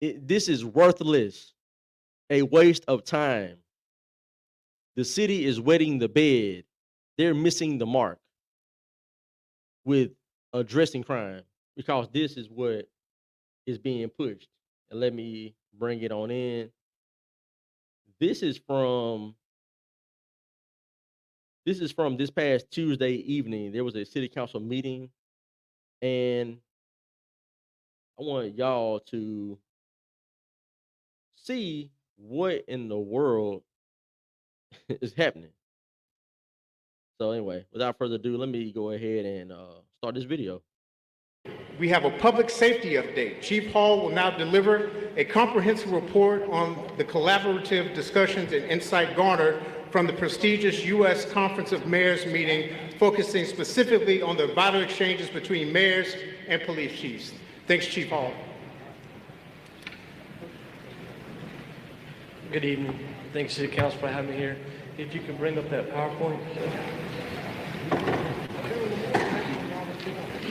This is worthless, a waste of time. The city is wetting the bed. They're missing the mark with addressing crime because this is what is being pushed. And let me bring it on in. This is from this past Tuesday evening. There was a city council meeting, and I want y'all to see what in the world is happening. So anyway, without further ado, let me go ahead and start this video. We have a public safety update. Chief Hall will now deliver a comprehensive report on the collaborative discussions and insight garnered from the prestigious U.S. Conference of Mayors meeting, focusing specifically on the vital exchanges between mayors and police chiefs. Thanks, Chief Hall. Good evening. Thanks, City Council, for having me here. If you can bring up that PowerPoint.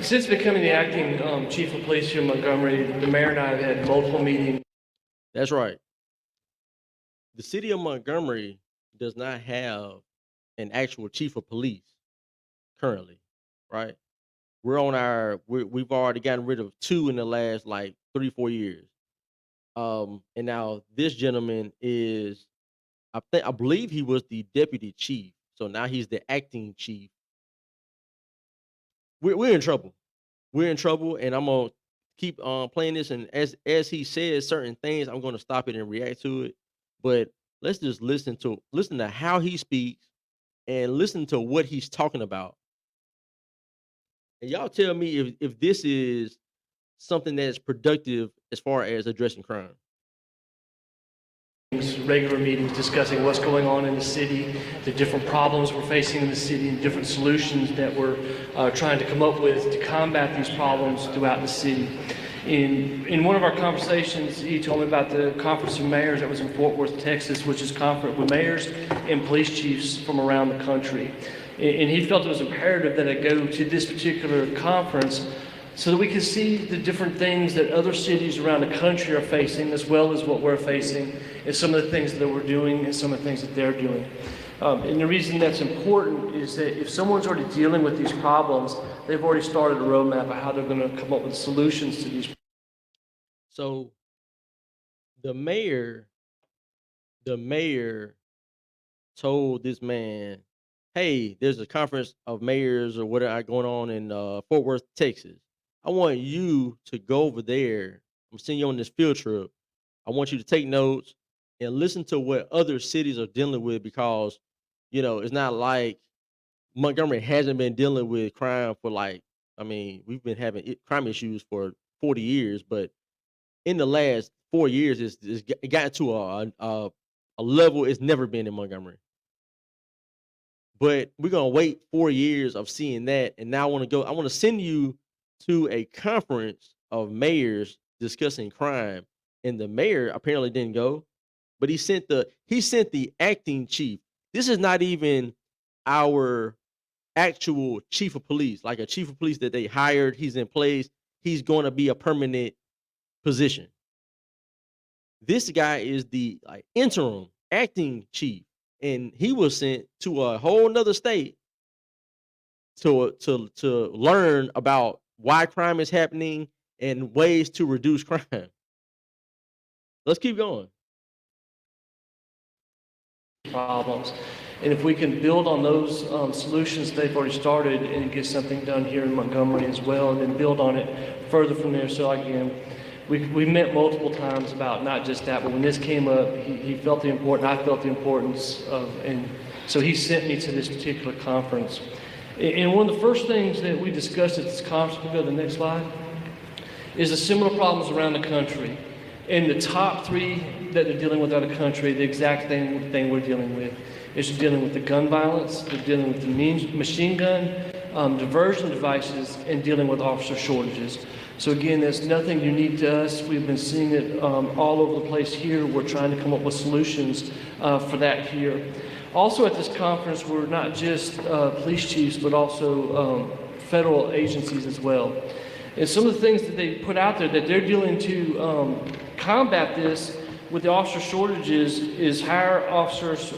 Since becoming the acting chief of police here in Montgomery, the mayor and I have had multiple meetings. That's right. The city of Montgomery does not have an actual chief of police currently, right? We've already gotten rid of 2 in the last like 3-4 years. And now this gentleman is, I believe he was the deputy chief. So now he's the acting chief. We're in trouble. We're in trouble, and I'm gonna keep playing this. And as he says certain things, I'm gonna stop it and react to it. But let's just listen to how he speaks and listen to what he's talking about. And y'all tell me if this is something that's productive as far as addressing crime. Regular meetings discussing what's going on in the city, the different problems we're facing in the city, and different solutions that we're trying to come up with to combat these problems throughout the city. In one of our conversations, he told me about the Conference of Mayors that was in Fort Worth, Texas, which is a conference with mayors and police chiefs from around the country. And he felt it was imperative that I go to this particular conference so that we can see the different things that other cities around the country are facing, as well as what we're facing, and some of the things that we're doing and some of the things that they're doing. And the reason that's important is that if someone's already dealing with these problems, they've already started a roadmap of how they're going to come up with solutions to these. So the mayor told this man, hey, there's a conference of mayors or whatever going on in Fort Worth, Texas. I want you to go over there. I'm sending you on this field trip. I want you to take notes and listen to what other cities are dealing with, because, it's not like Montgomery hasn't been dealing with crime for we've been having crime issues for 40 years, but in the last 4 years, it got to a level it's never been in Montgomery. But we're gonna wait 4 years of seeing that, and now I want to send you to a conference of mayors discussing crime, and the mayor apparently didn't go, but he sent the acting chief. This is not even our actual chief of police, like a chief of police that they hired. He's in place. He's going to be a permanent position. This guy is the interim acting chief, and he was sent to a whole nother state to learn about why crime is happening and ways to reduce crime. Let's keep going. Problems. And if we can build on those solutions they've already started and get something done here in Montgomery as well, and then build on it further from there. So again, we met multiple times about not just that, but when this came up, he felt the importance, I felt the importance of, and so he sent me to this particular conference. And one of the first things that we discussed at this conference, we'll go to the next slide, is the similar problems around the country. And the top 3 that they're dealing with out of the country, the exact thing we're dealing with, is dealing with the gun violence, they're dealing with the machine gun, diversion devices, and dealing with officer shortages. So again, there's nothing unique to us. We've been seeing it all over the place here. We're trying to come up with solutions for that here. Also at this conference, we're not just police chiefs, but also federal agencies as well. And some of the things that they put out there that they're dealing to combat this with the officer shortages is hire officers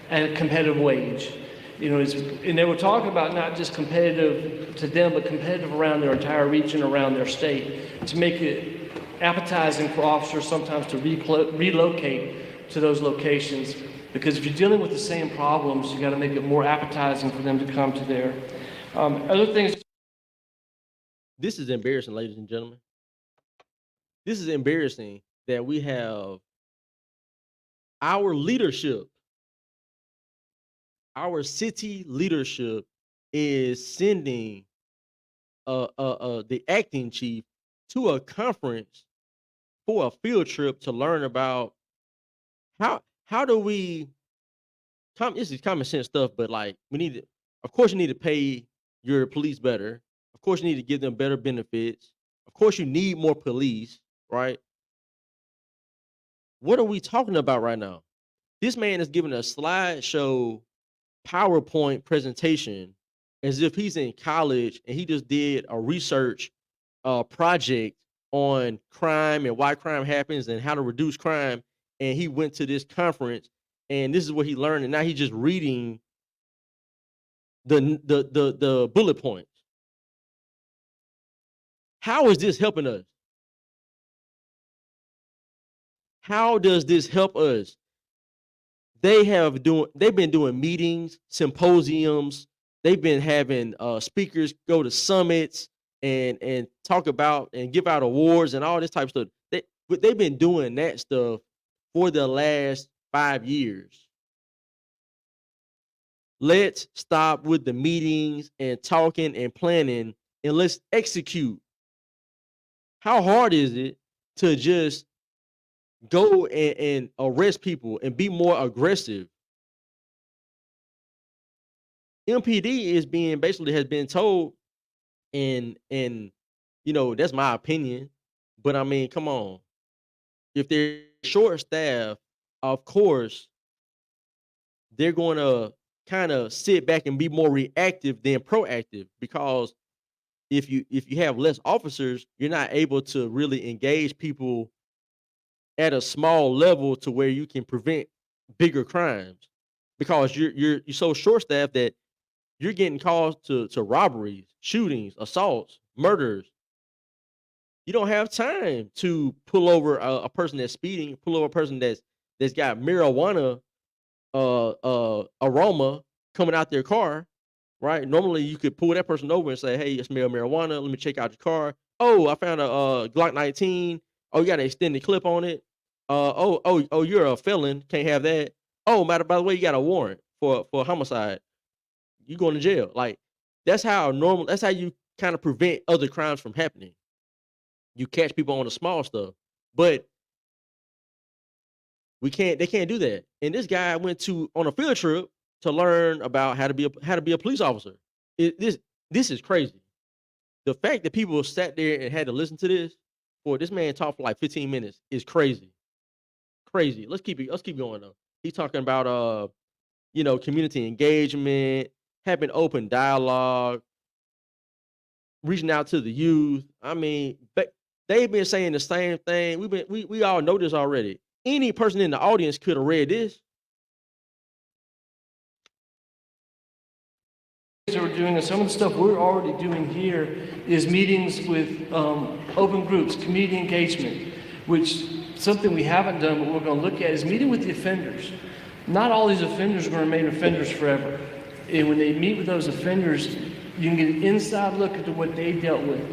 at a competitive wage. And they were talking about not just competitive to them, but competitive around their entire region, around their state, to make it appetizing for officers sometimes to relocate to those locations. Because if you're dealing with the same problems, you got to make it more appetizing for them to come to there. Other things. This is embarrassing, ladies and gentlemen. This is embarrassing that we have our leadership, our city leadership is sending the acting chief to a conference for a field trip to learn about how do we this is common sense stuff, but like we need to, of course you need to pay your police better. Of course you need to give them better benefits. Of course you need more police, right? What are we talking about right now? This man is giving a slideshow PowerPoint presentation as if he's in college and he just did a research project on crime and why crime happens and how to reduce crime. And he went to this conference and this is what he learned. And now he's just reading the bullet points. How is this helping us? How does this help us? They've been doing meetings, symposiums. They've been having speakers go to summits and talk about and give out awards and all this type of stuff. They've been doing that stuff for the last 5 years. Let's stop with the meetings and talking and planning and let's execute. How hard is it to just go and arrest people and be more aggressive? MPD is being basically has been told, and that's my opinion, but I mean, come on. If they're short staffed, of course, they're going to kind of sit back and be more reactive than proactive because if you have less officers, you're not able to really engage people at a small level to where you can prevent bigger crimes because you're so short staffed that you're getting calls to robberies, shootings, assaults, murders. You don't have time to pull over a person that's speeding, pull over a person that's got marijuana aroma coming out their car, right? Normally you could pull that person over and say, "Hey, I smell marijuana. Let me check out your car. Oh, I found a Glock 19. Oh, you got an extended clip on it. Oh, you're a felon. Can't have that. Oh, by the way, you got a warrant for homicide. You going to jail." Like that's how normal. That's how you kind of prevent other crimes from happening. You catch people on the small stuff, but they can't do that. And this guy went on a field trip to learn about how to be a police officer. This is crazy. The fact that people sat there and had to listen to this man talk for like 15 minutes is crazy. Crazy. Let's keep going though. He's talking about community engagement, having open dialogue, reaching out to the youth. I mean, but they've been saying the same thing. We all know this already. Any person in the audience could have read this. That we're doing and some of the stuff we're already doing here is meetings with open groups, community engagement, which something we haven't done but we're going to look at is meeting with the offenders. Not all these offenders are going to remain offenders forever. And when they meet with those offenders, you can get an inside look into what they dealt with,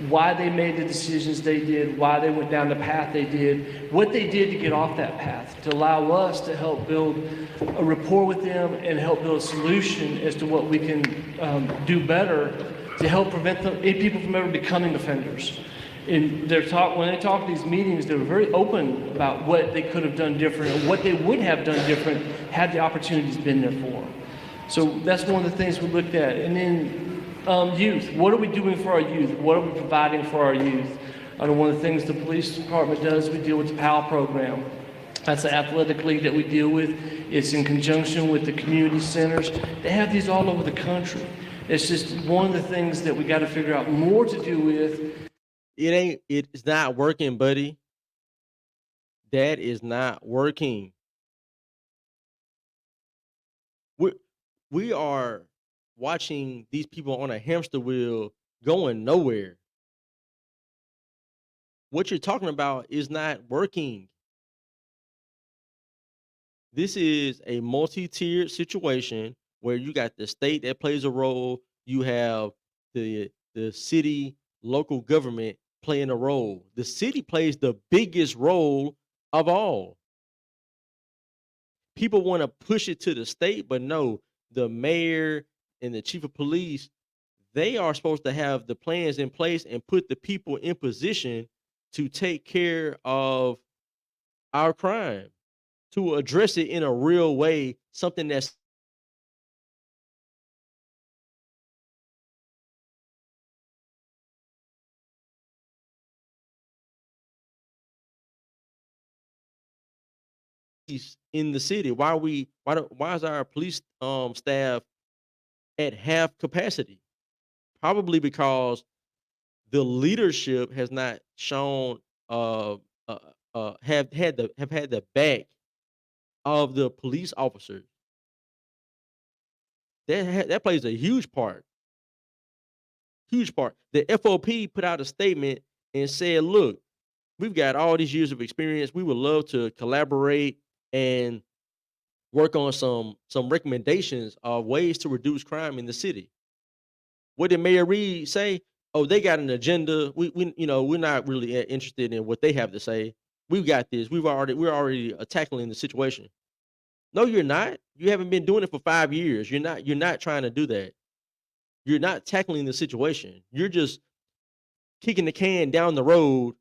why they made the decisions they did, why they went down the path they did, what they did to get off that path, to allow us to help build a rapport with them and help build a solution as to what we can do better to help prevent people from ever becoming offenders. And when they talk at these meetings, they were very open about what they could have done different and what they would have done different had the opportunities been there for them. So that's one of the things we looked at. And then youth, what are we doing for our youth? What are we providing for our youth? One of the things the police department does, we deal with the PAL program. That's the athletic league that we deal with. It's in conjunction with the community centers. They have these all over the country. It's just one of the things that we got to figure out more to do with. It's not working, buddy. That is not working. We we are watching these people on a hamster wheel going nowhere. What you're talking about is not working. This is a multi-tiered situation where you got the state that plays a role, you have the city, local government playing a role. The city plays the biggest role of all. People want to push it to the state, but no, the mayor and the chief of police, they are supposed to have the plans in place and put the people in position to take care of our crime, to address it in a real way, something that's in the city. Why is our police staff at half capacity? Probably because the leadership has not shown uh have had the back of the police officers. That plays a huge part. Huge part. The FOP put out a statement and said, "Look, we've got all these years of experience. We would love to collaborate and work on some recommendations of ways to reduce crime in the city." What did Mayor Reed say? "Oh, they got an agenda. We're not really interested in what they have to say. We've got this. We're already tackling the situation." No, you're not. You haven't been doing it for 5 years. You're not trying to do that. You're not tackling the situation. You're just kicking the can down the road,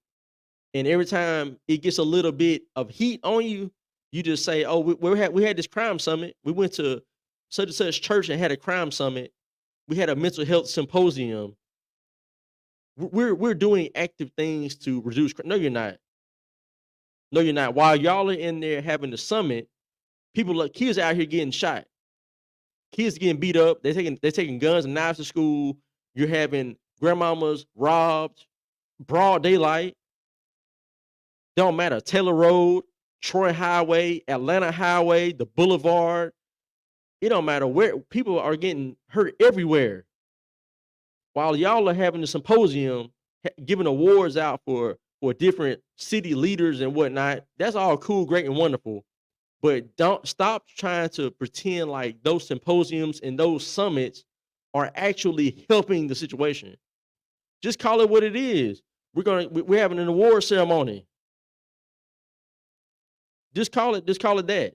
and every time it gets a little bit of heat on you, you just say, "Oh, we had this crime summit. We went to such and such church and had a crime summit. We had a mental health symposium. We're doing active things to reduce crime." No, you're not. No, you're not. While y'all are in there having the summit, kids out here getting shot. Kids getting beat up. They're taking guns and knives to school. You're having grandmamas robbed, broad daylight. Don't matter. Taylor Road, Troy Highway, Atlanta Highway, the Boulevard. It don't matter where people are getting hurt everywhere. While y'all are having a symposium, giving awards out for different city leaders and whatnot. That's all cool, great, and wonderful. But don't stop trying to pretend like those symposiums and those summits are actually helping the situation. Just call it what it is. We're having an award ceremony. Just call it that.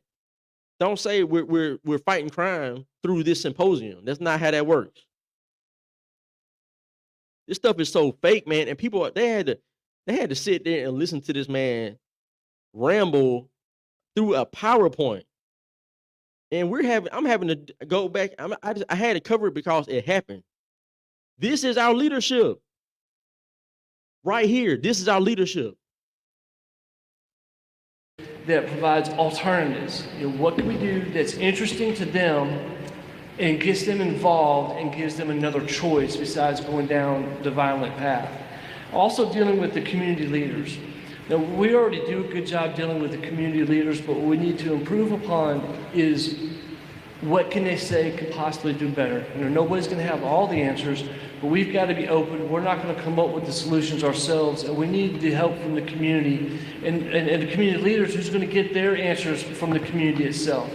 Don't say we're fighting crime through this symposium. That's not how that works. This stuff is so fake, man, and people they had to sit there and listen to this man ramble through a PowerPoint. And I'm having to go back. I had to cover it because it happened. This is our leadership right here. This is our leadership. That provides alternatives. What can we do that's interesting to them and gets them involved and gives them another choice besides going down the violent path. Also dealing with the community leaders. Now, we already do a good job dealing with the community leaders, but what we need to improve upon is what can they say could possibly do better. Nobody's going to have all the answers, but we've got to be open. We're not going to come up with the solutions ourselves, and we need the help from the community and the community leaders who's going to get their answers from the community itself.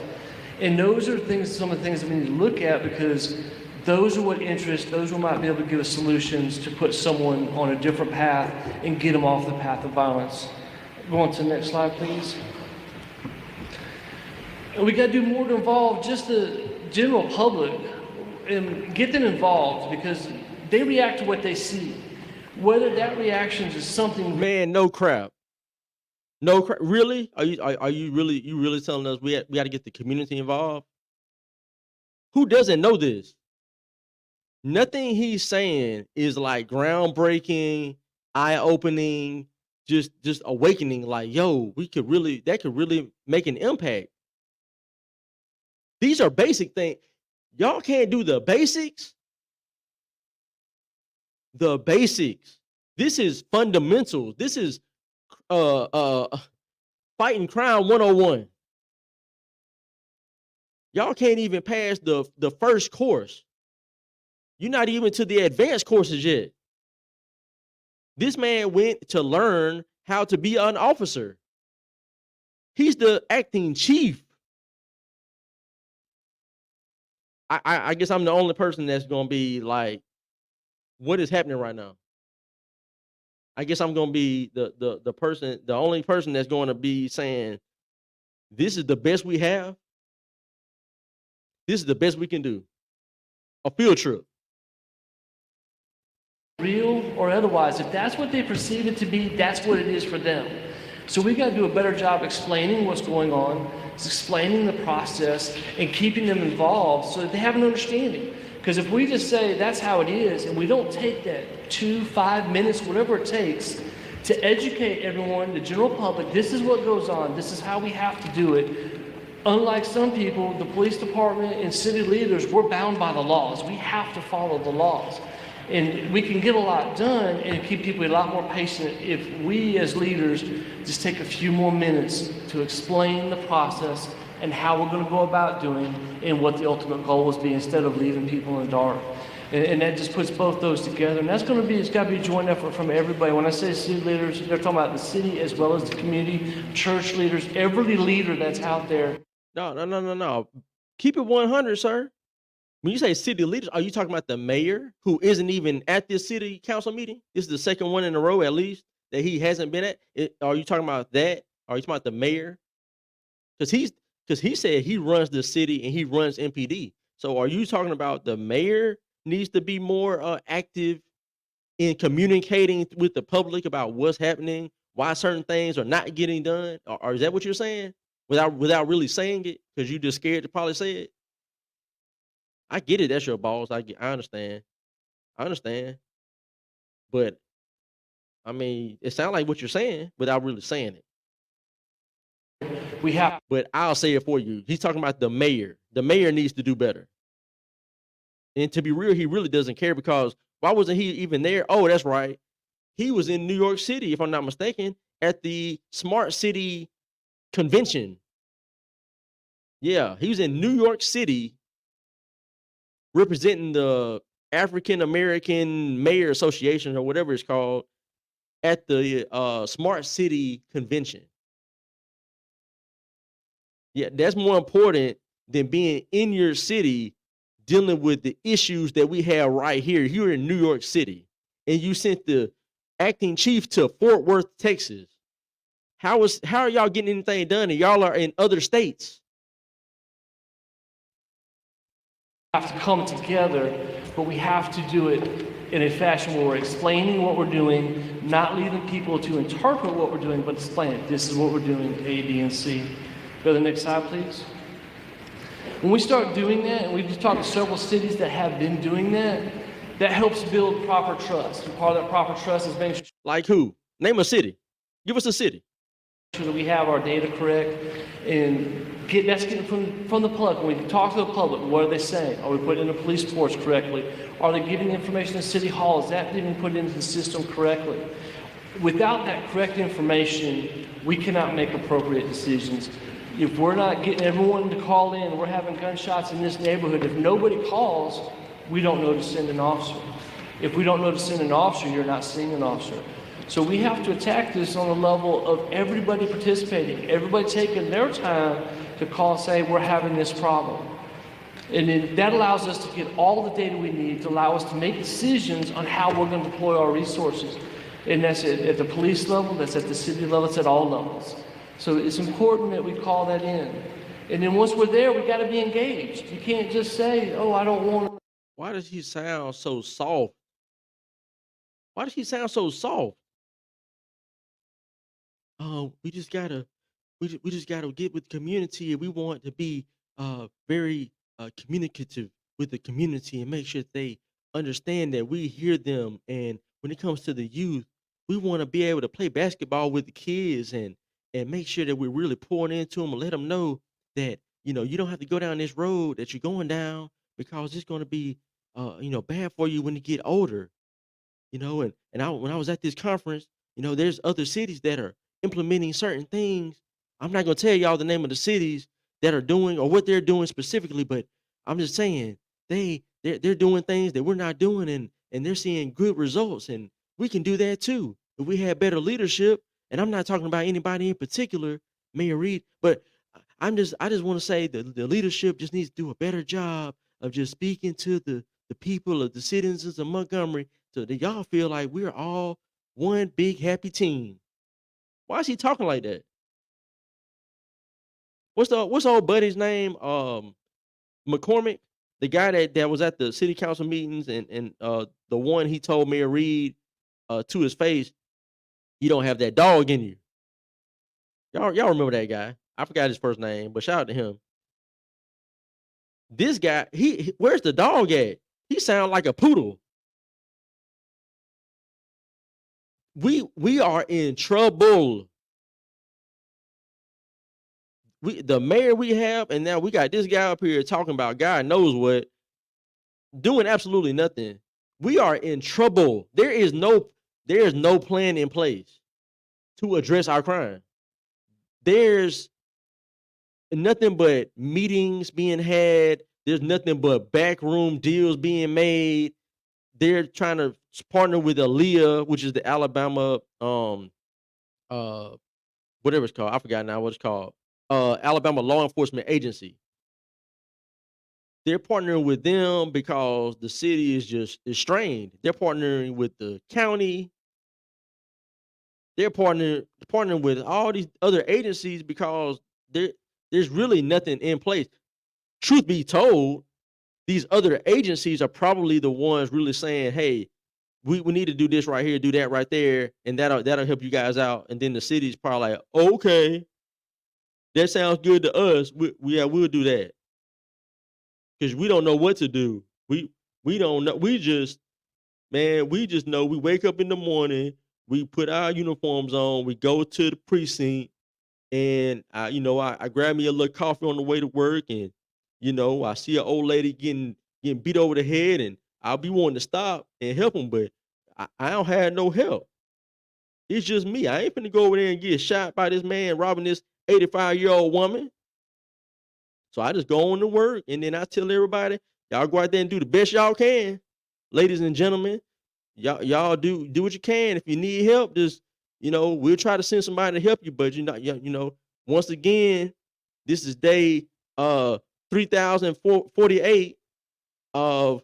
And those are some of the things that we need to look at, because those are what interest, those who might be able to give us solutions to put someone on a different path and get them off the path of violence. Go on to the next slide, please. And we got to do more to involve just the general public and get them involved, because they react to what they see. Whether that reaction is something. Man, no crap. No crap. Really? Are you really telling us we got to get the community involved? Who doesn't know this? Nothing he's saying is like groundbreaking, eye-opening, just awakening. Like, yo, that could really make an impact. These are basic things. Y'all can't do the basics. The basics. This is fundamental. This is Fighting crime 101. Y'all can't even pass the first course. You're not even to the advanced courses yet. This man went to learn how to be an officer. He's the acting chief. I guess I'm the only person that's gonna be like, what is happening right now? I guess I'm gonna be the person, the only person that's gonna be saying, this is the best we have. This is the best we can do. A field trip. Real or otherwise, if that's what they perceive it to be, that's what it is for them. So we got to do a better job explaining what's going on, explaining the process, and keeping them involved so that they have an understanding. Because if we just say that's how it is, and we don't take that 2, 5 minutes, whatever it takes, to educate everyone, the general public, this is what goes on, this is how we have to do it. Unlike some people, the police department and city leaders, we're bound by the laws. We have to follow the laws. And we can get a lot done and keep people a lot more patient if we as leaders just take a few more minutes to explain the process and how we're going to go about doing and what the ultimate goal will be instead of leaving people in the dark. And that just puts both those together. And that's going to be, it's got to be a joint effort from everybody. When I say city leaders, they're talking about the city as well as the community, church leaders, every leader that's out there. No. Keep it 100, sir. When you say city leaders, are you talking about the mayor who isn't even at this city council meeting? This is the second one in a row, at least, that he hasn't been at. Are you talking about that? Are you talking about the mayor? Because he said he runs the city and he runs MPD. So are you talking about the mayor needs to be more active in communicating with the public about what's happening, why certain things are not getting done? Or is that what you're saying? Without really saying it, because you just scared to probably say it? I get it, that's your boss. I understand. I understand. But I mean, it sounds like what you're saying without really saying it. We have But I'll say it for you. He's talking about the mayor. The mayor needs to do better. And to be real, he really doesn't care because why wasn't he even there? Oh, that's right. He was in New York City, if I'm not mistaken, at the Smart City convention. Yeah, he was in New York City representing the African American Mayor Association or whatever it's called at the Smart City convention. Yeah, that's more important than being in your city dealing with the issues that we have right here. You're in New York City and you sent the acting chief to Fort Worth, Texas. How are y'all getting anything done and y'all are in other states? to come together, but we have to do it in a fashion where we're explaining what we're doing, not leaving people to interpret what we're doing, but explain it. This is what we're doing, A, B, and C. Go to the next slide, please. When we start doing that, and we've just talked to several cities that have been doing that, that helps build proper trust. And part of that proper trust is making Like who? Name a city. Give us a city. sure that we have our data correct and that's getting from the public. When we talk to the public, what are they saying? Are we putting in the police reports correctly? Are they giving information to City Hall? Is that being put into the system correctly? Without that correct information, we cannot make appropriate decisions. If we're not getting everyone to call in, we're having gunshots in this neighborhood, if nobody calls, we don't know to send an officer. If we don't know to send an officer, you're not seeing an officer. So we have to attack this on the level of everybody participating, everybody taking their time to call and say, we're having this problem. And then that allows us to get all the data we need to allow us to make decisions on how we're going to deploy our resources. And that's at the police level, that's at the city level, it's at all levels. So it's important that we call that in. And then once we're there, we got to be engaged. You can't just say, oh, I don't want to. Why does he sound so soft? Why does he sound so soft? Oh, we just gotta get with the community, and we want to be very communicative with the community and make sure that they understand that we hear them. And when it comes to the youth, we want to be able to play basketball with the kids and make sure that we're really pouring into them and let them know that you don't have to go down this road that you're going down because it's going to be bad for you when you get older. When I was at this conference, there's other cities that are implementing certain things I'm not gonna tell y'all the name of the cities that are doing or what they're doing specifically, but I'm just saying they're doing things that we're not doing and they're seeing good results and we can do that too if we had better leadership. And I'm not talking about anybody in particular, Mayor Reed, but I just want to say that the leadership just needs to do a better job of just speaking to the people of the citizens of Montgomery so that y'all feel like we're all one big happy team. Why is he talking like that? What's the old buddy's name? McCormick, the guy that was at the city council meetings and the one he told Mayor Reed to his face, you don't have that dog in you. Y'all remember that guy? I forgot his first name, but shout out to him. This guy, where's the dog at? He sound like a poodle. We are in trouble. The mayor we have, and now we got this guy up here talking about God knows what, doing absolutely nothing. We are in trouble. There is no plan in place to address our crime. There's nothing but meetings being had. There's nothing but backroom deals being made. They're trying to partner with Aaliyah, which is the Alabama, uh, whatever it's called. I forgot now what it's called. Alabama law enforcement agency. They're partnering with them because the city is strained. They're partnering with the county. They're partnering with all these other agencies because there's really nothing in place. Truth be told, these other agencies are probably the ones really saying, "Hey, we need to do this right here, do that right there, and that'll help you guys out." And then the city's probably like, "Okay, that sounds good to us. Yeah, we'll do that." Because we don't know what to do. We don't know. We just know we wake up in the morning, we put our uniforms on, we go to the precinct, and I grab me a little coffee on the way to work, and I see an old lady getting beat over the head, and I'll be wanting to stop and help them, but I don't have no help. It's just me. I ain't finna go over there and get shot by this man robbing this 85-year-old woman. So I just go on to work, and then I tell everybody, y'all go out there and do the best y'all can, ladies and gentlemen. Y'all do what you can. If you need help, just we'll try to send somebody to help you. But once again, this is day 3048 of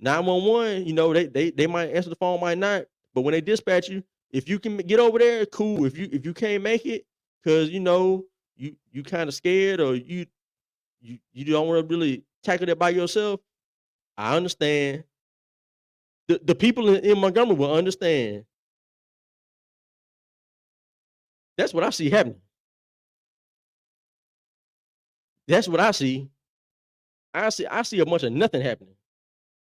911. They might answer the phone, might not. But when they dispatch you, if you can get over there, cool. If you can't make it, because you kind of scared or you don't want to really tackle that by yourself, I understand. The people in Montgomery will understand. That's what I see happening. That's what I see. I see a bunch of nothing happening.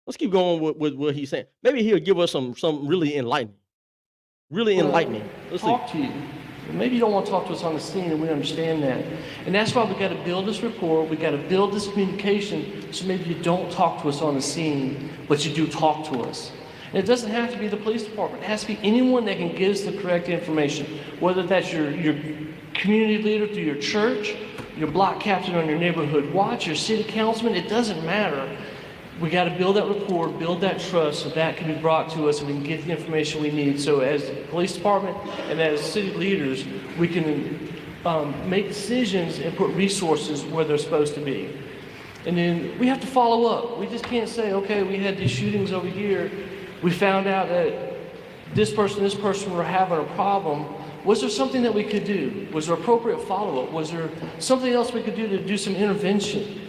Let's keep going with what he's saying. Maybe he'll give us some really enlightening. Really Well, enlightening. Let's see. talk to you. Maybe you don't want to talk to us on the scene, and we understand that. And that's why we got to build this rapport. We got to build this communication. So maybe you don't talk to us on the scene, but you do talk to us. And it doesn't have to be the police department. It has to be anyone that can give us the correct information. Whether that's your community leader through your church, your block captain on your neighborhood watch, your city councilman. It doesn't matter. We got to build that rapport, build that trust, so that can be brought to us and we can get the information we need. So as the police department and as city leaders, we can make decisions and put resources where they're supposed to be. And then we have to follow up. We just can't say, okay, we had these shootings over here. We found out that this person were having a problem. Was there something that we could do? Was there appropriate follow-up? Was there something else we could do to do some intervention?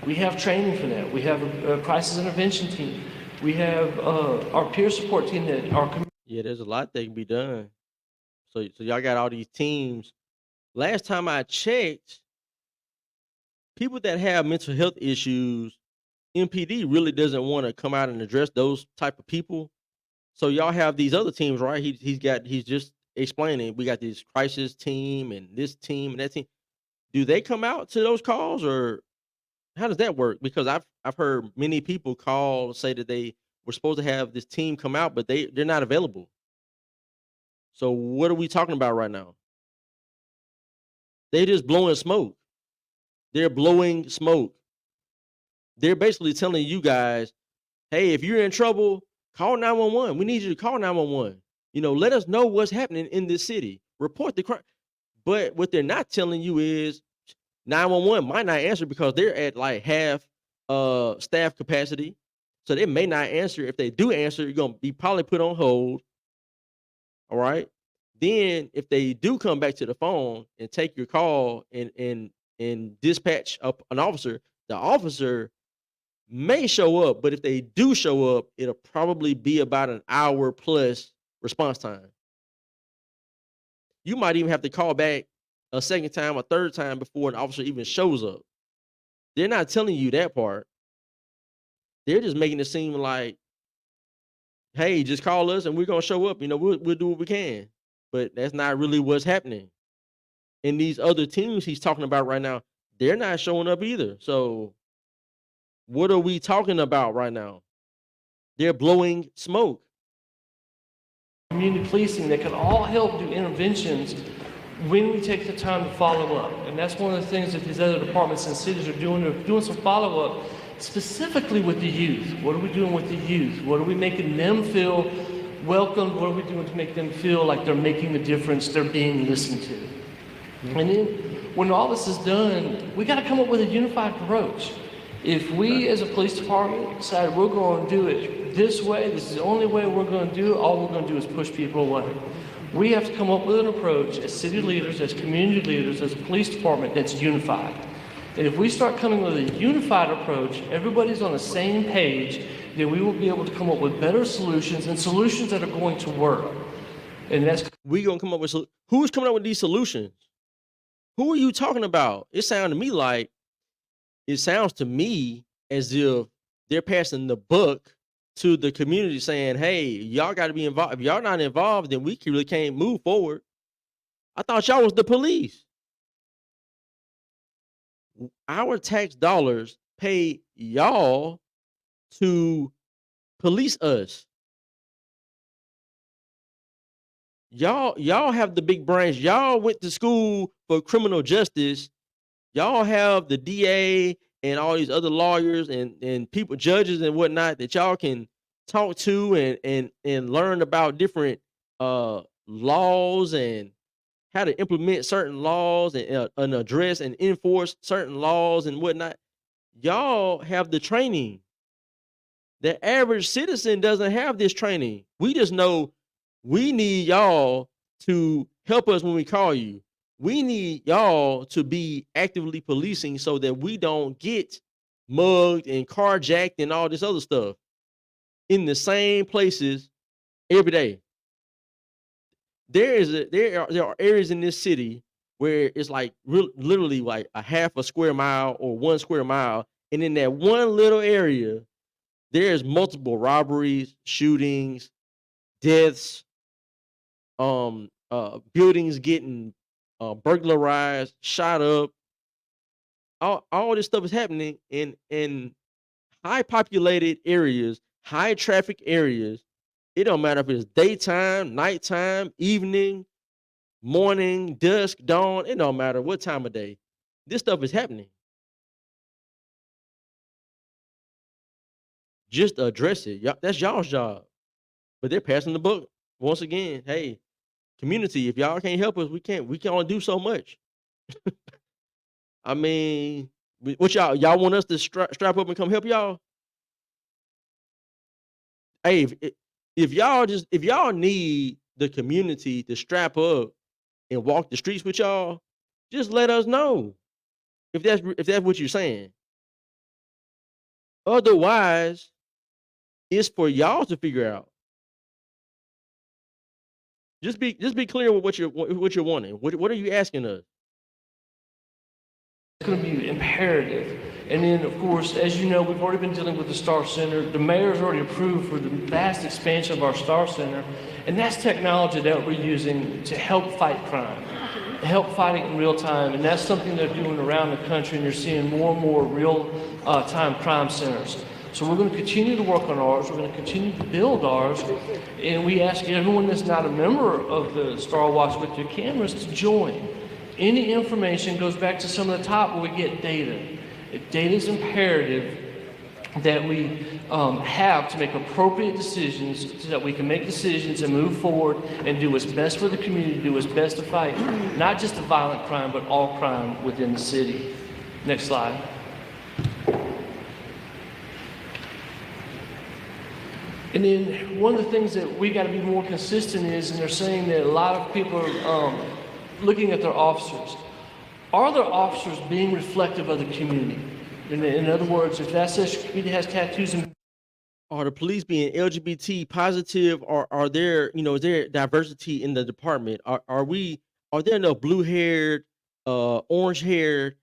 We have training for that. We have a crisis intervention team. We have our peer support team that our Yeah, there's a lot that can be done. So y'all got all these teams. Last time I checked, people that have mental health issues, MPD really doesn't want to come out and address those type of people. So y'all have these other teams, right? He's just explaining. We got this crisis team and this team and that team. Do they come out to those calls, or how does that work? Because I've heard many people call, say that they were supposed to have this team come out, but they're not available. So what are we talking about right now? They just blowing smoke. They're blowing smoke. They're basically telling you guys, hey, if you're in trouble, call 911. We need you to call 911. Let us know what's happening in this city. Report the crime. But what they're not telling you is 911 might not answer because they're at like half staff capacity. So they may not answer. If they do answer, you're gonna be probably put on hold. All right. Then if they do come back to the phone and take your call and dispatch up an officer, the officer may show up, but if they do show up, it'll probably be about an hour plus response time. You might even have to call back a second time, a third time before an officer even shows up. They're not telling you that part. They're just making it seem like, hey, just call us and we're gonna show up. We'll do what we can. But that's not really what's happening. And these other teams he's talking about right now, they're not showing up either. So what are we talking about right now? They're blowing smoke. Community policing that can all help do interventions when we take the time to follow up. And that's one of the things that these other departments and cities are doing. They're doing some follow-up specifically with the youth. What are we doing with the youth? What are we making them feel welcomed? What are we doing to make them feel like they're making a difference, they're being listened to? And then when all this is done, we got to come up with a unified approach. If we as a police department decide we're going to do it this way, this is the only way we're going to do it, all we're going to do is push people away. We have to come up with an approach as city leaders, as community leaders, as a police department that's unified. And if we start coming with a unified approach, everybody's on the same page, then we will be able to come up with better solutions and solutions that are going to work. And that's We're gonna come up with who's coming up with these solutions? Who are you talking about? It sounds to me as if they're passing the buck to the community saying, hey, y'all got to be involved. If y'all not involved, then we really can't move forward. I thought y'all was the police. Our tax dollars pay y'all to police us. Y'all have the big brains. Y'all went to school for criminal justice. Y'all have the DA and all these other lawyers and people, judges and whatnot that y'all can talk to and learn about different laws and how to implement certain laws and address and enforce certain laws and whatnot. Y'all have the training. The average citizen doesn't have this training. We just know we need y'all to help us when we call you. We need y'all to be actively policing so that we don't get mugged and carjacked and all this other stuff in the same places every day. There are areas in this city where it's like literally like a half a square mile or 1 square mile, and in that one little area, there's multiple robberies, shootings, deaths, buildings getting burglarized, shot up. All this stuff is happening in high populated areas, high traffic areas. It don't matter if it's daytime, nighttime, evening, morning, dusk, dawn. It don't matter what time of day. This stuff is happening. Just address it. That's y'all's job. But they're passing the buck once again. Hey, community, if y'all can't help us, we can only do so much. I mean, what y'all want us to strap up and come help y'all? Hey, if y'all need the community to strap up and walk the streets with y'all, just let us know. If that's what you're saying. Otherwise, it's for y'all to figure out. Just be clear with what you're wanting. What are you asking us? It's going to be imperative. And then, of course, as you know, we've already been dealing with the Star Center. The mayor's already approved for the vast expansion of our Star Center. And that's technology that we're using to help fight crime, help fight it in real time. And that's something they're doing around the country. And you're seeing more and more real-time crime centers. So we're going to continue to work on ours. We're going to continue to build ours. And we ask everyone that's not a member of the Star Watch with your cameras to join. Any information goes back to some of the top where we get data. Data is imperative that we have to make appropriate decisions so that we can make decisions and move forward and do what's best for the community, do what's best to fight not just the violent crime, but all crime within the city. Next slide. And then one of the things that we got to be more consistent is, and they're saying that a lot of people are looking at their officers. Are their officers being reflective of the community? In other words, if that says community has tattoos and Are the police being LGBT positive, or are there, is there diversity in the department? Are there enough blue haired, orange haired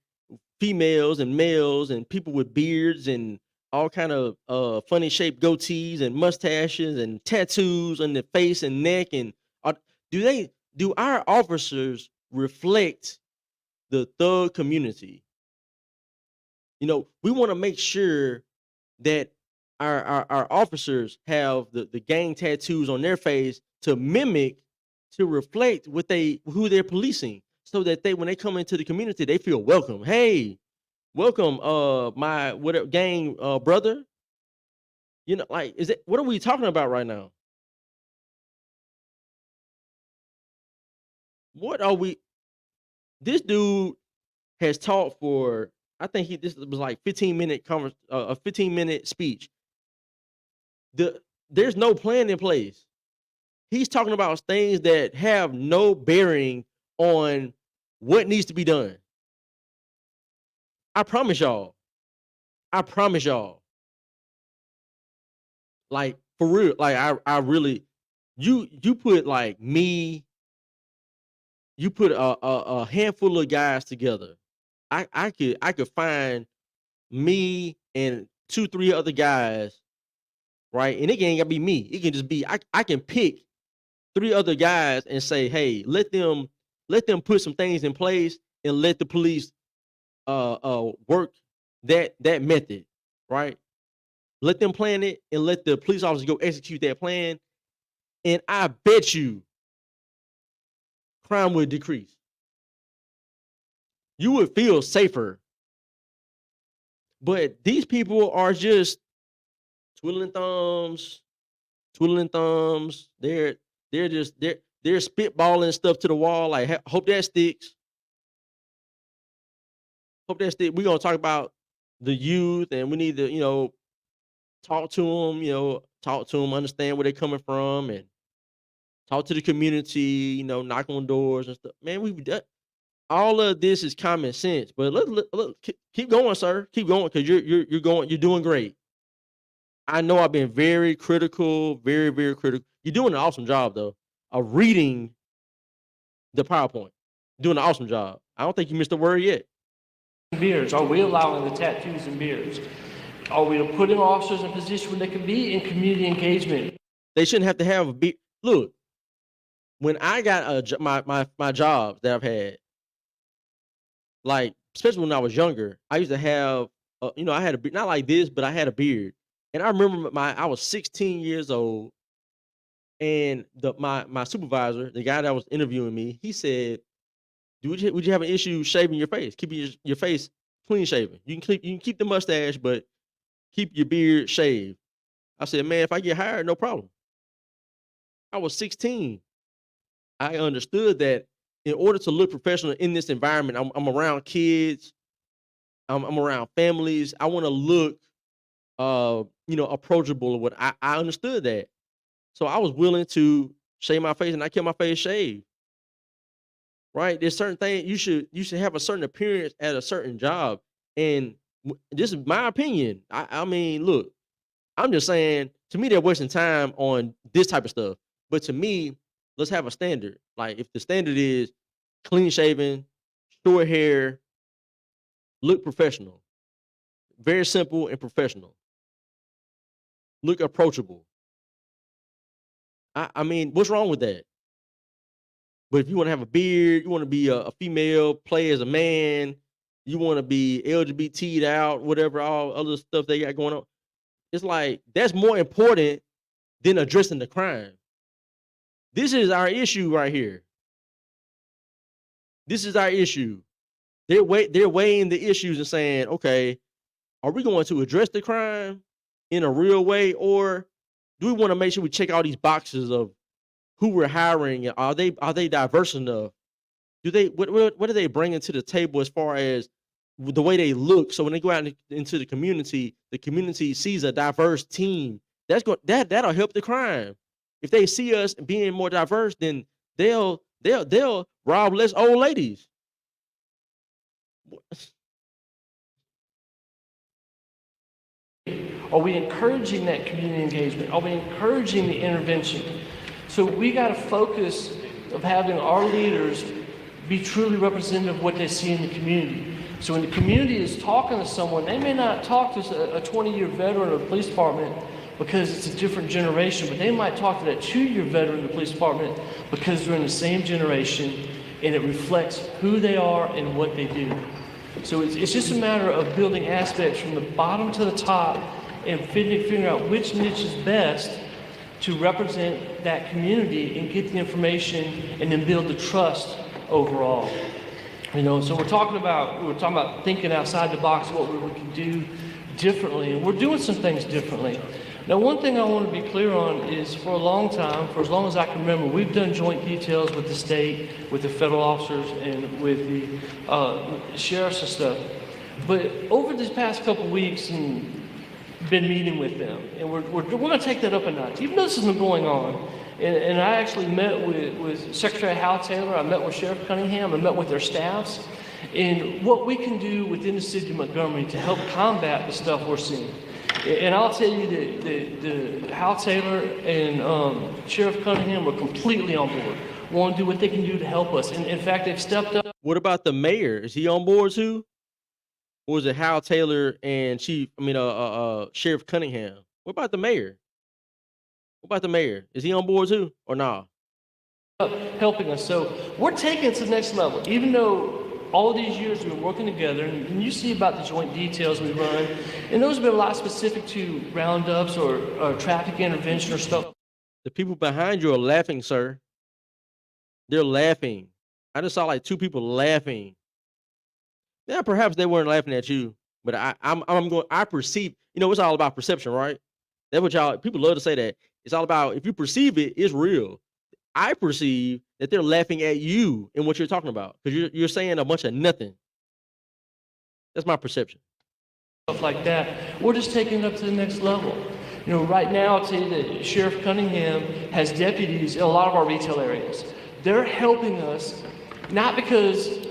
females and males and people with beards and all kind of funny shaped goatees and mustaches and tattoos on their face and neck, and are, do our officers reflect the thug community? We want to make sure that our officers have the gang tattoos on their face to mimic, to reflect who they're policing, so that when they come into the community, they feel welcome. Hey, welcome, my whatever gang brother. Like, what are we talking about right now? What are we? This dude has taught for, I think this was like 15-minute a 15-minute speech. There's no plan in place. He's talking about things that have no bearing on what needs to be done. I promise y'all. I promise y'all. Like, for real. Like, I really, you put like me, you put a handful of guys together. I could find me and 2, 3 other guys, right? And it ain't gotta be me. It can just be, I can pick 3 other guys and say, hey, let them put some things in place and let the police work that method, right? Let them plan it and let the police officers go execute that plan. And I bet you crime would decrease. You would feel safer. But these people are just twiddling thumbs, twiddling thumbs. They're spitballing stuff to the wall. Like, hope that sticks. Hope that sticks. We're gonna talk about the youth, and we need to, talk to them, understand where they're coming from, and talk to the community. Knock on doors and stuff. Man, we've done all of this is common sense. But keep going, sir. Keep going, because you're going. You're doing great. I know I've been very critical, very, very critical. You're doing an awesome job, though, of reading the PowerPoint. Doing an awesome job. I don't think you missed a word yet. beards? Are we allowing the tattoos and beards? Are we putting officers in a position where they can be in community engagement? They shouldn't have to have a beard. Look, when I got my jobs that I've had, like, especially when I was younger, I used to have, I had a beard, not like this, but I had a beard. And I remember I was 16 years old, and my supervisor, the guy that was interviewing me, he said, would you have an issue shaving your face, keeping your face clean shaven? You can keep the mustache, but keep your beard shaved. I said, man, if I get hired, no problem. I was 16. I understood that in order to look professional in this environment, I'm around kids, I'm around families. I want to look, approachable or what. I understood that. So I was willing to shave my face, and I kept my face shaved. Right? There's certain things you should have a certain appearance at a certain job. And this is my opinion. I mean, look, I'm just saying, to me, they're wasting time on this type of stuff. But to me, let's have a standard. Like, if the standard is clean shaven, short hair, look professional, very simple and professional, look approachable. I mean, what's wrong with that? But if you want to have a beard, you want to be a female, play as a man, you want to be LGBT'd out, whatever, all other stuff they got going on. It's like, that's more important than addressing the crime. This is our issue right here. This is our issue. They're weighing the issues and saying, okay, are we going to address the crime in a real way, or do we want to make sure we check all these boxes of who we're hiring? And are they diverse enough? Do they what are they bringing to the table as far as the way they look? So when they go out into the community sees a diverse team. That'll help the crime. If they see us being more diverse, then they'll rob less old ladies. Are we encouraging that community engagement? Are we encouraging the intervention? So we got to focus of having our leaders be truly representative of what they see in the community. So when the community is talking to someone, they may not talk to a 20-year veteran of the police department because it's a different generation, but they might talk to that 2-year veteran of the police department because they're in the same generation and it reflects who they are and what they do. So it's just a matter of building aspects from the bottom to the top and figuring out which niche is best to represent that community and get the information and then build the trust overall. So we're talking about thinking outside the box, what we can do differently, and we're doing some things differently. Now, one thing I want to be clear on is for a long time, for as long as I can remember, we've done joint details with the state, with the federal officers, and with the sheriffs and stuff. But over these past couple of weeks, and been meeting with them, and we're going to take that up a notch, even though this has been going on. And I actually met with Secretary Hal Taylor, I met with Sheriff Cunningham, I met with their staffs, and what we can do within the city of Montgomery to help combat the stuff we're seeing. And I'll tell you that Hal Taylor and Sheriff Cunningham are completely on board, want to do what they can do to help us. And in fact, they've stepped up. What about the mayor? Is he on board too? Or is it Hal Taylor and Sheriff Cunningham? What about the mayor? What about the mayor? Is he on board too, or nah? Helping us. So we're taking it to the next level, even though all of these years we've been working together, and you see about the joint details we run, and those have been a lot specific to roundups or traffic intervention or stuff. The people behind you are laughing, sir. They're laughing. I just saw like 2 people laughing. Yeah, perhaps they weren't laughing at you, but I perceive, it's all about perception, right? That's what people love to say that. It's all about, if you perceive it, it's real. I perceive that they're laughing at you and what you're talking about because you're saying a bunch of nothing. That's my perception. Stuff like that. We're just taking it up to the next level. Right now, I'll tell you that Sheriff Cunningham has deputies in a lot of our retail areas. They're helping us, not because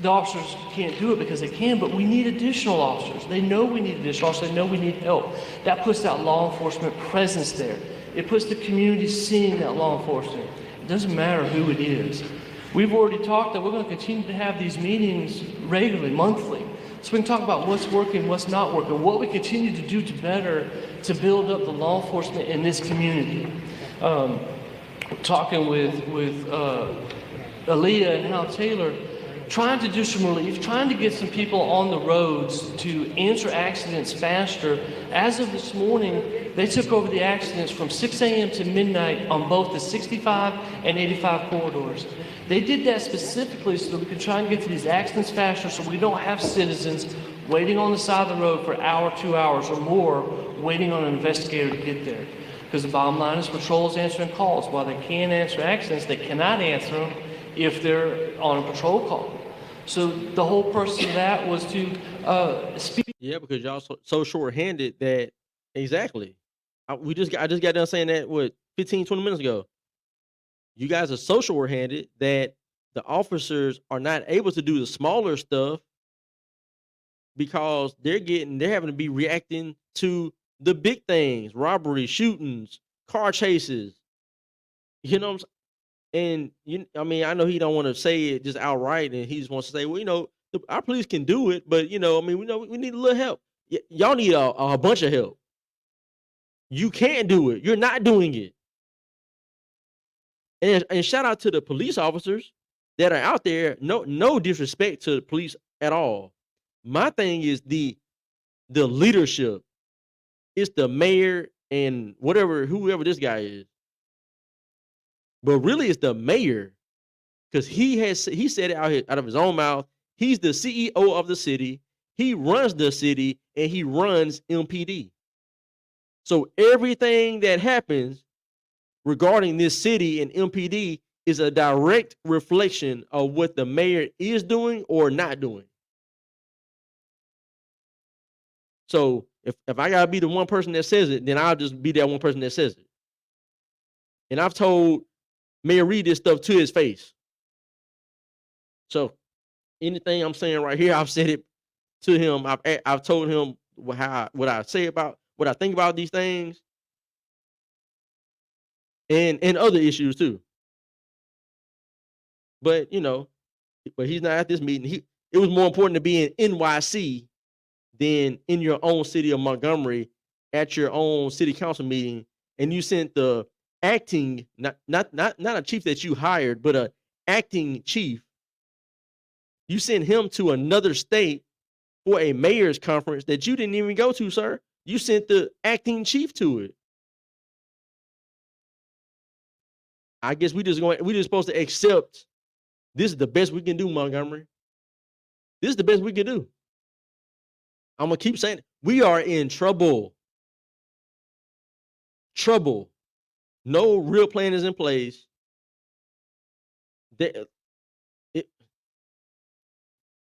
the officers can't do it because they can, but we need additional officers. They know we need additional officers. They know we need help. That puts that law enforcement presence there. It puts the community seeing that law enforcement. It doesn't matter who it is. We've already talked that we're going to continue to have these meetings regularly, monthly. So we can talk about what's working, what's not working, what we continue to do to build up the law enforcement in this community. Talking with Aaliyah and Hal Taylor, trying to do some relief, trying to get some people on the roads to answer accidents faster. As of this morning, they took over the accidents from 6 a.m. to midnight on both the 65 and 85 corridors. They did that specifically so that we could try and get to these accidents faster so we don't have citizens waiting on the side of the road for an hour, 2 hours or more, waiting on an investigator to get there. Because the bottom line is patrols answering calls. While they can answer accidents, they cannot answer them if they're on a patrol call. So the whole purpose of that was to speak. Yeah, because y'all so short-handed that exactly. I just got done saying that 15, 20 minutes ago. You guys are so short-handed that the officers are not able to do the smaller stuff because they're having to be reacting to the big things: robbery, shootings, car chases. You know what I'm saying? And I know he don't want to say it just outright, and he just wants to say, well, our police can do it, but we know we need a little help. Y'all need a bunch of help. You can't do it. You're not doing it. And shout out to the police officers that are out there. No disrespect to the police at all. My thing is the leadership. It's the mayor and whoever this guy is. But really, it's the mayor, because he said it out of his own mouth. He's the CEO of the city. He runs the city and he runs MPD. So everything that happens regarding this city and MPD is a direct reflection of what the mayor is doing or not doing. So if I gotta be the one person that says it, then I'll just be that one person that says it. And I've told Mayor Reed this stuff to his face. So anything I'm saying right here, I've said it to him. I've told him what I say about what I think about these things, and other issues too. But but he's not at this meeting. It was more important to be in NYC than in your own city of Montgomery at your own city council meeting, and you sent the acting, not a chief that you hired, but a acting chief. You sent him to another state for a mayor's conference that you didn't even go to, sir. You sent the acting chief to it. I guess we just supposed to accept this is the best we can do, Montgomery. This is the best we can do. I'm gonna keep saying it. We are in trouble. Trouble. No real plan is in place. The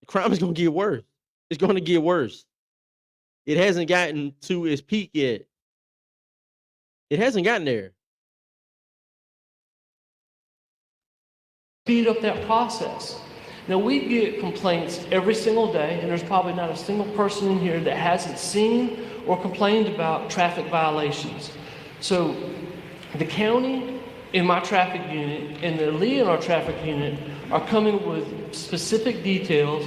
crime is gonna get worse. It's gonna get worse. It hasn't gotten to its peak yet. It hasn't gotten there. Speed up that process. Now, we get complaints every single day, and there's probably not a single person in here that hasn't seen or complained about traffic violations. So the county in my traffic unit and the Lee in our traffic unit are coming with specific details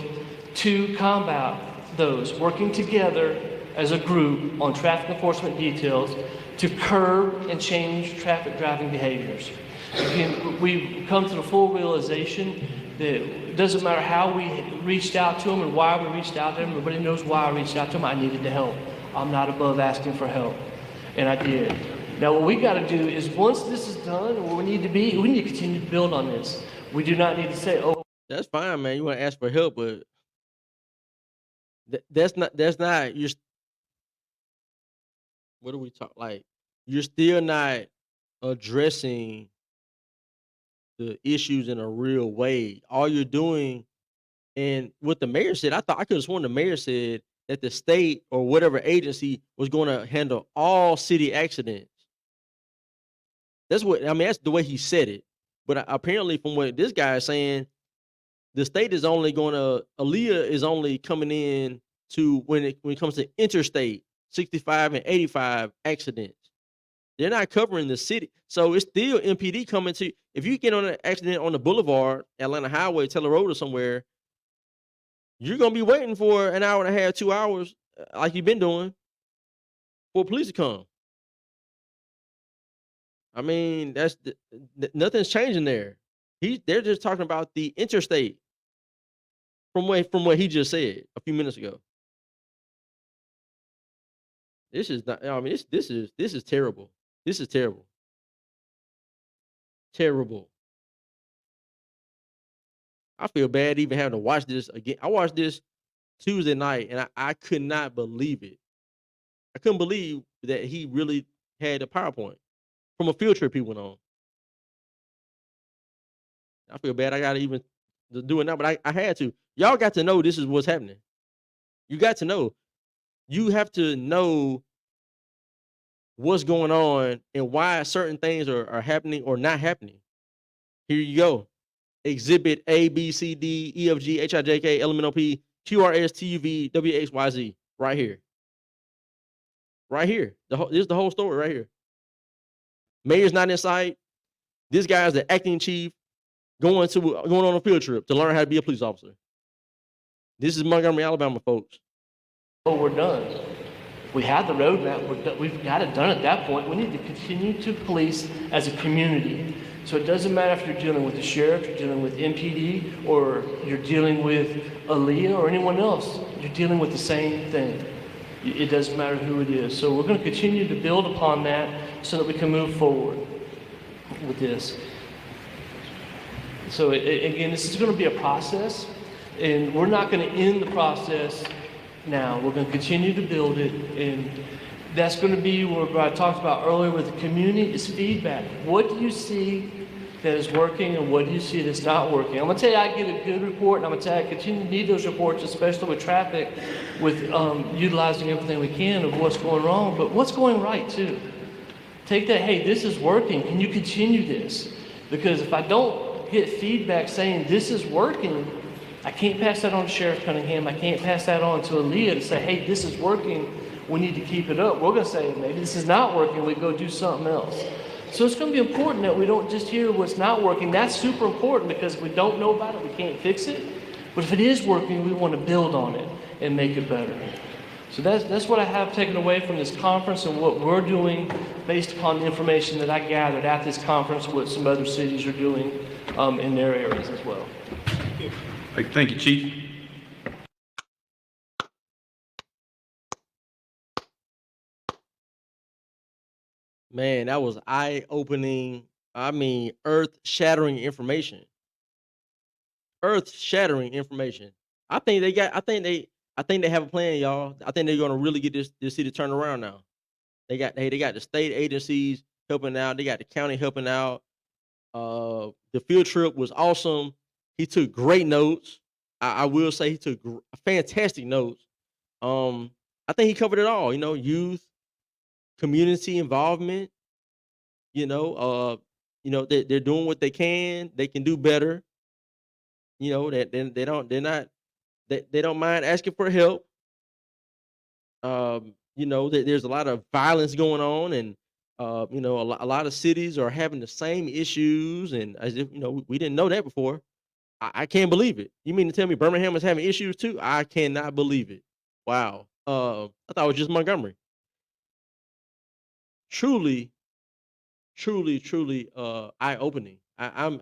to combat those, working together as a group on traffic enforcement details to curb and change traffic driving behaviors. Again, we come to the full realization that it doesn't matter how we reached out to them and why we reached out to them. Everybody knows why I reached out to them. I needed the help. I'm not above asking for help. And I did. Now, what we got to do is once this is done, where we need to continue to build on this. We do not need to say, oh. That's fine, man. You want to ask for help, but that's not, what do we talk? Like, you're still not addressing the issues in a real way. All you're doing, and what the mayor said, I could have sworn the mayor said that the state or whatever agency was going to handle all city accidents. That's the way he said it. But apparently, from what this guy is saying, the state is only Aaliyah is only coming in to when it comes to interstate 65 and 85 accidents. They're not covering the city. So it's still MPD coming to you. If you get on an accident on the boulevard, Atlanta Highway, Taylor Road or somewhere, you're going to be waiting for an hour and a half, 2 hours, like you've been doing, for police to come. I mean, nothing's changing there. They're just talking about the interstate from what he just said a few minutes ago. This is not, I mean, this is terrible. This is terrible. Terrible. I feel bad even having to watch this again. I watched this Tuesday night and I could not believe it. I couldn't believe that he really had a PowerPoint from a field trip he went on. I feel bad I got to even do it now, but I had to. Y'all got to know this is what's happening. You got to know. You have to know what's going on and why certain things are happening or not happening. Here you go. Exhibit A, B, C, D, E, F, G, H, I, J, K, L, M, N, O, P, Q, R, S, T, U, V, W, X, Y, Z. Right here. Right here. This is the whole story right here. Mayor's not in sight. This guy's the acting chief going on a field trip to learn how to be a police officer. This is Montgomery, Alabama, folks. Oh, we're done. We have the roadmap. We've got it done at that point. We need to continue to police as a community. So it doesn't matter if you're dealing with the sheriff, you're dealing with MPD, or you're dealing with Aaliyah or anyone else. You're dealing with the same thing. It doesn't matter who it is. So we're going to continue to build upon that so that we can move forward with this. So again, this is going to be a process, and we're not going to end the process now. We're going to continue to build it, and that's going to be what I talked about earlier with the community is feedback. What do you see that is working, and what do you see that's not working? I'm going to tell you I get a good report, and I'm going to tell you I continue to need those reports, especially with traffic, with utilizing everything we can of what's going wrong, but what's going right too. Take that, hey, this is working. Can you continue this? Because if I don't get feedback saying this is working, I can't pass that on to Sheriff Cunningham. I can't pass that on to Aaliyah to say, hey, this is working. We need to keep it up. We're going to say, maybe this is not working. We go do something else. So it's going to be important that we don't just hear what's not working. That's super important because if we don't know about it, we can't fix it. But if it is working, we want to build on it and make it better. So that's what I have taken away from this conference and what we're doing based upon the information that I gathered at this conference, what some other cities are doing in their areas as well. Hey, thank you, Chief. Man, that was eye-opening, I mean, earth-shattering information. Earth-shattering information. I think they have a plan, y'all. I think they're gonna really get this city turned around now. They got the state agencies helping out, they got the county helping out. The field trip was awesome. He took great notes. I will say he took fantastic notes. I think he covered it all, you know, youth, community involvement, you know, they're doing what they can do better, you know, that they don't they're not they don't mind asking for help. You know, there's a lot of violence going on, and you know, a lot of cities are having the same issues, and as if you know, we didn't know that before. I can't believe it. You mean to tell me Birmingham is having issues too? I cannot believe it. Wow. I thought it was just Montgomery. Truly, truly, eye opening. I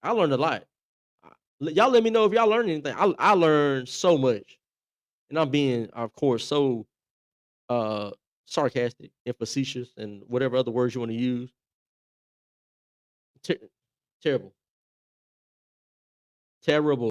learned a lot. Y'all let me know if y'all learned anything. I learned so much, and I'm being, of course, so uh sarcastic and facetious and whatever other words you want to use. Ter- terrible, terrible.